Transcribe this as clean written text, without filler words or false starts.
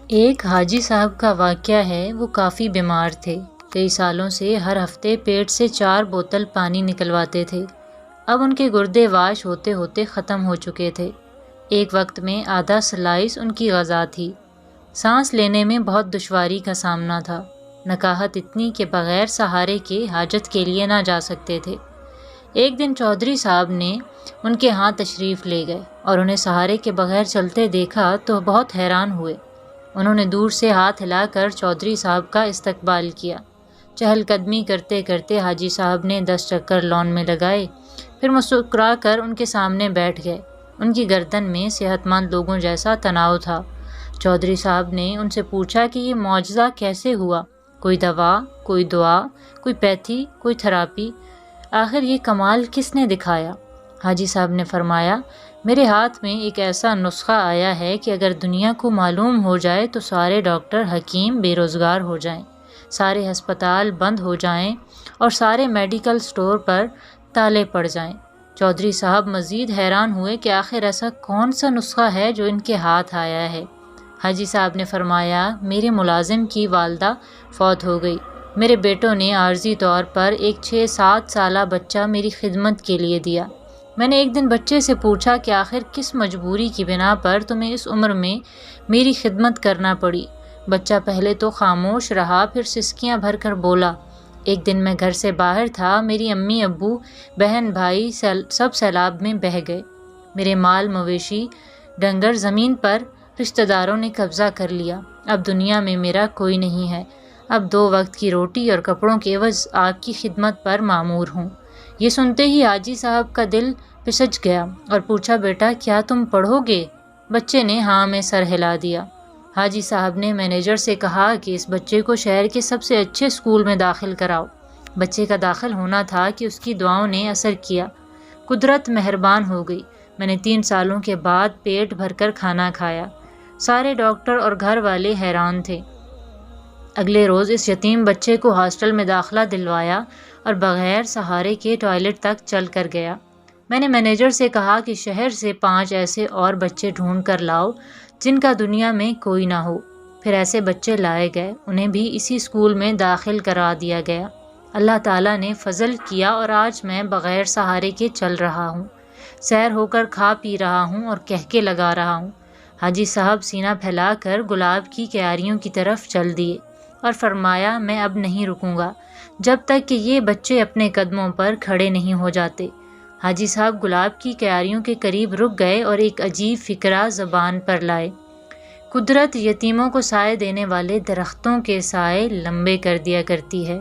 ایک حاجی صاحب کا واقعہ ہے۔ وہ کافی بیمار تھے۔ کئی سالوں سے ہر ہفتے پیٹ سے 4 بوتل پانی نکلواتے تھے۔ اب ان کے گردے واش ہوتے ہوتے ختم ہو چکے تھے۔ ایک وقت میں آدھا سلائس ان کی غذا تھی۔ سانس لینے میں بہت دشواری کا سامنا تھا۔ نکاہت اتنی کہ بغیر سہارے کے حاجت کے لیے نہ جا سکتے تھے۔ ایک دن چودھری صاحب نے ان کے ہاں تشریف لے گئے اور انہیں سہارے کے بغیر چلتے دیکھا تو بہت حیران ہوئے۔ انہوں نے دور سے ہاتھ ہلا کر چودھری صاحب کا استقبال کیا۔ چہل قدمی کرتے کرتے حاجی صاحب نے 10 چکر لان میں لگائے، پھر مسکرا کر ان کے سامنے بیٹھ گئے۔ ان کی گردن میں صحت مند لوگوں جیسا تناؤ تھا۔ چودھری صاحب نے ان سے پوچھا کہ یہ معجزہ کیسے ہوا؟ کوئی دوا، کوئی دعا، کوئی پیتھی، کوئی تھراپی، آخر یہ کمال کس نے دکھایا؟ حاجی صاحب نے فرمایا، میرے ہاتھ میں ایک ایسا نسخہ آیا ہے کہ اگر دنیا کو معلوم ہو جائے تو سارے ڈاکٹر حکیم بے روزگار ہو جائیں، سارے ہسپتال بند ہو جائیں اور سارے میڈیکل سٹور پر تالے پڑ جائیں۔ چودھری صاحب مزید حیران ہوئے کہ آخر ایسا کون سا نسخہ ہے جو ان کے ہاتھ آیا ہے؟ حاجی صاحب نے فرمایا، میرے ملازم کی والدہ فوت ہو گئی۔ میرے بیٹوں نے عارضی طور پر ایک 6-7 سالہ بچہ میری خدمت کے لیے دیا۔ میں نے ایک دن بچے سے پوچھا کہ آخر کس مجبوری کی بنا پر تمہیں اس عمر میں میری خدمت کرنا پڑی؟ بچہ پہلے تو خاموش رہا، پھر سسکیاں بھر کر بولا، ایک دن میں گھر سے باہر تھا، میری امی ابو بہن بھائی سب سیلاب میں بہہ گئے، میرے مال مویشی ڈنگر زمین پر رشتہ داروں نے قبضہ کر لیا، اب دنیا میں میرا کوئی نہیں ہے، اب 2 وقت کی روٹی اور کپڑوں کے عوض آپ کی خدمت پر مامور ہوں۔ یہ سنتے ہی حاجی صاحب کا دل پسج گیا اور پوچھا، بیٹا کیا تم پڑھو گے؟ بچے نے ہاں میں سر ہلا دیا۔ حاجی صاحب نے مینیجر سے کہا کہ اس بچے کو شہر کے سب سے اچھے اسکول میں داخل کراؤ۔ بچے کا داخل ہونا تھا کہ اس کی دعاؤں نے اثر کیا۔ قدرت مہربان ہو گئی۔ میں نے 3 سالوں کے بعد پیٹ بھر کر کھانا کھایا۔ سارے ڈاکٹر اور گھر والے حیران تھے۔ اگلے روز اس یتیم بچے کو ہاسٹل میں داخلہ دلوایا اور بغیر سہارے کے ٹوائلٹ تک چل کر گیا۔ میں نے مینیجر سے کہا کہ شہر سے 5 ایسے اور بچے ڈھونڈ کر لاؤ جن کا دنیا میں کوئی نہ ہو۔ پھر ایسے بچے لائے گئے، انہیں بھی اسی اسکول میں داخل کرا دیا گیا۔ اللہ تعالیٰ نے فضل کیا اور آج میں بغیر سہارے کے چل رہا ہوں، سیر ہو کر کھا پی رہا ہوں اور کہکے لگا رہا ہوں۔ حاجی صاحب سینہ پھیلا کر گلاب کی کیاریوں کی طرف چل دیے اور فرمایا، میں اب نہیں رکوں گا جب تک کہ یہ بچے اپنے قدموں پر کھڑے نہیں ہو جاتے۔ حاجی صاحب گلاب کی کیاریوں کے قریب رک گئے اور ایک عجیب فکرہ زبان پر لائے۔ قدرت یتیموں کو سائے دینے والے درختوں کے سائے لمبے کر دیا کرتی ہے۔